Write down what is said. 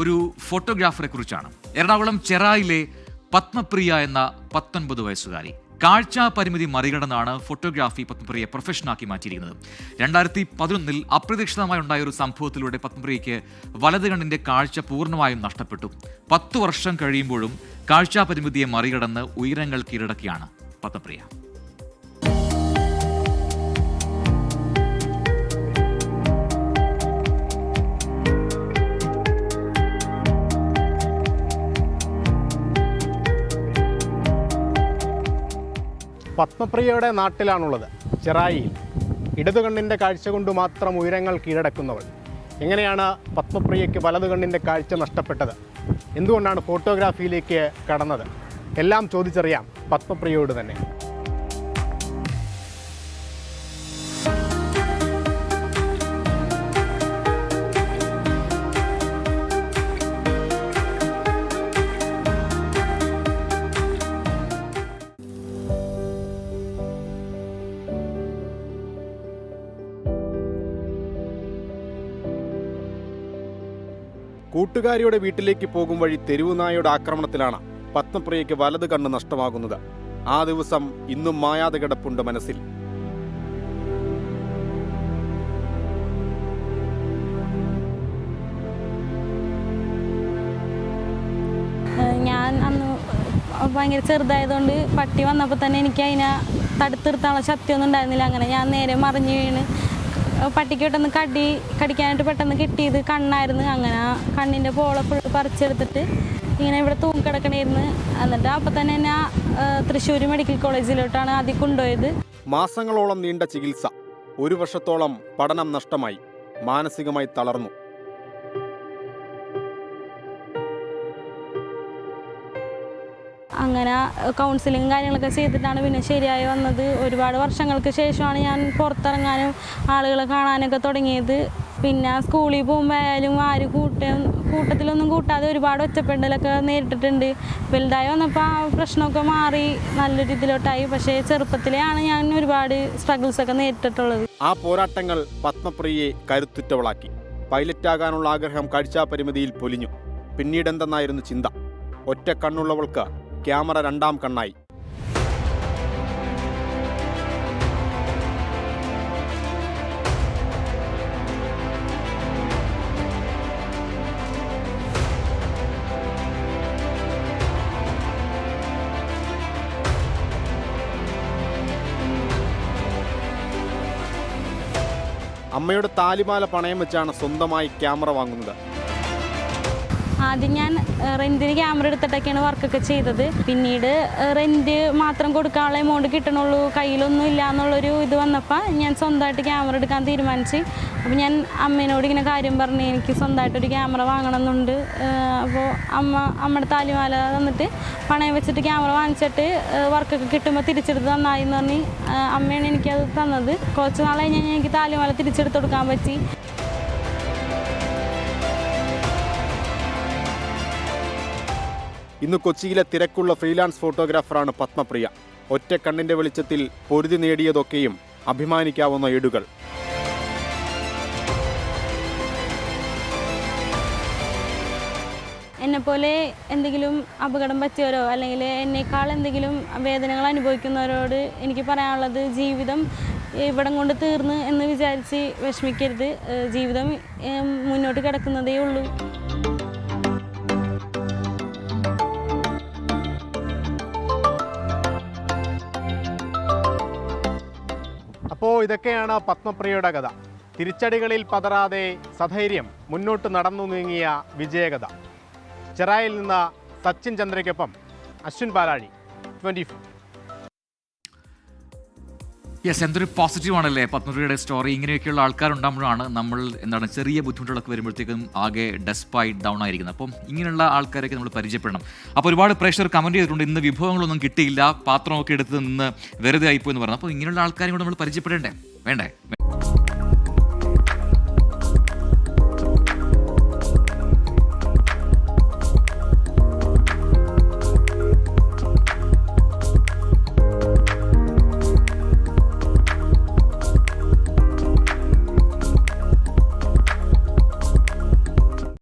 ഒരു ഫോട്ടോഗ്രാഫറെ കുറിച്ചാണ്. എറണാകുളം ചെറായിലെ പത്മപ്രിയ എന്ന 19 വയസ്സുകാരി. കാഴ്ച പരിമിതി മറികടന്നാണ് ഫോട്ടോഗ്രാഫി പത്മപ്രിയയെ പ്രൊഫഷനാക്കി മാറ്റിയിരിക്കുന്നത്. 2011 അപ്രതീക്ഷിതമായി ഉണ്ടായ ഒരു സംഭവത്തിലൂടെ പത്മപ്രിയയ്ക്ക് വലത് കണ്ണിന്റെ കാഴ്ച പൂർണ്ണമായും നഷ്ടപ്പെട്ടു. 10 വർഷം കഴിയുമ്പോഴും കാഴ്ച പരിമിതിയെ മറികടന്ന് ഉയരങ്ങൾ കീഴടക്കിയാണ് പത്മപ്രിയ. പത്മപ്രിയയുടെ നാട്ടിലാണുള്ളത്, ചെറായിയിൽ. ഇടതുകണ്ണിൻ്റെ കാഴ്ച കൊണ്ട് മാത്രം ഉയരങ്ങൾ കീഴടക്കുന്നവൾ. എങ്ങനെയാണ് പത്മപ്രിയയ്ക്ക് വലതുകണ്ണിൻ്റെ കാഴ്ച നഷ്ടപ്പെട്ടത്? എന്തുകൊണ്ടാണ് ഫോട്ടോഗ്രാഫിയിലേക്ക് കടന്നത്? എല്ലാം ചോദിച്ചറിയാം പത്മപ്രിയയോട് തന്നെ. കൂട്ടുകാരിയുടെ വീട്ടിലേക്ക് പോകും വഴി തെരുവുനായയുടെ ആക്രമണത്തിലാണ് പത്മപ്രിയയ്ക്ക് വലത് കണ്ണ് നഷ്ടമാകുന്നത്. ആ ദിവസം ഇന്നും മായാതെ കിടപ്പുണ്ട് മനസ്സിൽ. ഞാൻ അന്ന് ഭയങ്കര ചെറുതായതുകൊണ്ട് പട്ടി വന്നപ്പോൾ തന്നെ എനിക്ക് അതിനെ തടുത്ത് നിർത്താനുള്ള ശക്തിയൊന്നും ഉണ്ടായിരുന്നില്ല. അങ്ങനെ ഞാൻ നേരെ മറിഞ്ഞു വീണ് പട്ടിക്ക് പെട്ടെന്ന് കടിക്കാനായിട്ട് പെട്ടെന്ന് കിട്ടിയത് കണ്ണായിരുന്നു. അങ്ങനെ കണ്ണിൻ്റെ പോള ഫുൾ പറിച്ചെടുത്തിട്ട് ഇങ്ങനെ ഇവിടെ തൂങ്ങിക്കിടക്കണമായിരുന്നു. എന്നിട്ട് അപ്പം തന്നെ എന്നെ തൃശ്ശൂർ മെഡിക്കൽ കോളേജിലോട്ടാണ് ആദ്യം കൊണ്ടുപോയത്. മാസങ്ങളോളം നീണ്ട ചികിത്സ, 1 വർഷത്തോളം പഠനം നഷ്ടമായി, മാനസികമായി തളർന്നു. അങ്ങനെ കൗൺസിലിങ്ങും കാര്യങ്ങളൊക്കെ ചെയ്തിട്ടാണ് പിന്നെ ശരിയായി വന്നത്. ഒരുപാട് വർഷങ്ങൾക്ക് ശേഷമാണ് ഞാൻ പുറത്തിറങ്ങാനും ആളുകളെ കാണാനൊക്കെ തുടങ്ങിയത്. പിന്നെ സ്കൂളിൽ പോകുമ്പോൾ ആയാലും ആരും കൂട്ടത്തിലൊന്നും കൂട്ടാതെ ഒരുപാട് ഒറ്റപ്പെടലൊക്കെ നേരിട്ടിട്ടുണ്ട്. വലുതായി വന്നപ്പോൾ ആ പ്രശ്നമൊക്കെ മാറി നല്ലൊരു ഇതിലോട്ടായി. പക്ഷേ ചെറുപ്പത്തിലെയാണ് ഞാൻ ഒരുപാട് സ്ട്രഗിൾസൊക്കെ നേരിട്ടിട്ടുള്ളത്. ആ പോരാട്ടങ്ങൾ പത്മപ്രിയയെ കരുത്തുറ്റവളാക്കി. പൈലറ്റാകാനുള്ള ആഗ്രഹം കാഴ്ചാപരിമിതിയിൽ പൊലിഞ്ഞു. പിന്നീടെന്തെന്നായിരുന്നു ചിന്ത? ഒറ്റ കണ്ണുള്ളവൾക്ക് ക്യാമറ 2ാം കണ്ണായി. അമ്മയുടെ താലിമാല പണയം വെച്ചാണ് സ്വന്തമായി ക്യാമറ വാങ്ങുന്നത്. ആദ്യം ഞാൻ റെൻറ്റിന് ക്യാമറ എടുത്തിട്ടൊക്കെയാണ് വർക്കൊക്കെ ചെയ്തത്. പിന്നീട് റെൻറ്റ് മാത്രം കൊടുക്കാനുള്ള എമൗണ്ട് കിട്ടണുള്ളൂ, കയ്യിലൊന്നും ഇല്ല എന്നുള്ളൊരു ഇത് വന്നപ്പോൾ ഞാൻ സ്വന്തമായിട്ട് ക്യാമറ എടുക്കാൻ തീരുമാനിച്ചു. അപ്പോൾ ഞാൻ അമ്മേനോട് ഇങ്ങനെ കാര്യം പറഞ്ഞ് എനിക്ക് സ്വന്തമായിട്ടൊരു ക്യാമറ വാങ്ങണമെന്നുണ്ട്. അപ്പോൾ അമ്മയുടെ താലിമാല തന്നിട്ട് പണയം വെച്ചിട്ട് ക്യാമറ വാങ്ങിച്ചിട്ട് വർക്കൊക്കെ കിട്ടുമ്പോൾ തിരിച്ചെടുത്ത് തന്നായി എന്ന് പറഞ്ഞ് അമ്മയാണ് എനിക്കത് തന്നത്. കുറച്ച് നാൾ കഴിഞ്ഞ് എനിക്ക് താലിമാല തിരിച്ചെടുത്ത് കൊടുക്കാൻ പറ്റി. ഇന്ന് കൊച്ചിയിലെ തിരക്കുള്ള ഫ്രീലാൻസ് ഫോട്ടോഗ്രാഫറാണ് പത്മപ്രിയ. ഒറ്റ കണ്ണിന്റെ വെളിച്ചത്തിൽ പൊരുതി നേടിയതൊക്കെയും അഭിമാനിക്കാവുന്ന ഏടുകൾ. എന്നെപ്പോലെ എന്തെങ്കിലും അപകടം പറ്റിയവരോ അല്ലെങ്കിൽ എന്നേക്കാൾ എന്തെങ്കിലും വേദനകൾ അനുഭവിക്കുന്നവരോട് എനിക്ക് പറയാനുള്ളത്, ജീവിതം ഇവിടം കൊണ്ട് തീർന്ന് എന്ന് വിചാരിച്ച് വിഷമിക്കരുത്. ജീവിതം മുന്നോട്ട് കിടക്കുന്നതേ ഉള്ളൂ. അപ്പോൾ ഇതൊക്കെയാണ് പത്മപ്രിയയുടെ കഥ. തിരിച്ചടികളിൽ പതറാതെ സധൈര്യം മുന്നോട്ട് നടന്നു നീങ്ങിയ വിജയകഥ. ചെറായിൽ നിന്ന് സച്ചിൻ ചന്ദ്രയ്ക്കൊപ്പം അശ്വിൻ പാലാഴി, 24. യെസ്, എന്തൊരു പോസിറ്റീവാണല്ലേ പത്മപ്രിയയുടെ സ്റ്റോറി. ഇങ്ങനെയൊക്കെയുള്ള ആൾക്കാരുണ്ടാകുമ്പോഴാണ് നമ്മൾ ചെറിയ ബുദ്ധിമുട്ടുകളൊക്കെ വരുമ്പോഴത്തേക്കും ആകെ ഡെസ്പായി ഡൗൺ ആയിരിക്കുന്നത്. അപ്പം ഇങ്ങനെയുള്ള ആൾക്കാരൊക്കെ നമ്മൾ പരിചയപ്പെടണം. അപ്പോൾ ഒരുപാട് പ്രേക്ഷകർ കമൻറ്റ് ചെയ്തിട്ടുണ്ട്, ഇന്ന് വിഭവങ്ങളൊന്നും കിട്ടിയില്ല, പാത്രമൊക്കെ എടുത്ത് നിന്ന് വെറുതെ ആയിപ്പോയി എന്ന് പറഞ്ഞു. അപ്പോൾ ഇങ്ങനെയുള്ള ആൾക്കാരെയും കൂടെ നമ്മൾ പരിചയപ്പെടേണ്ടേ? വേണ്ടേ?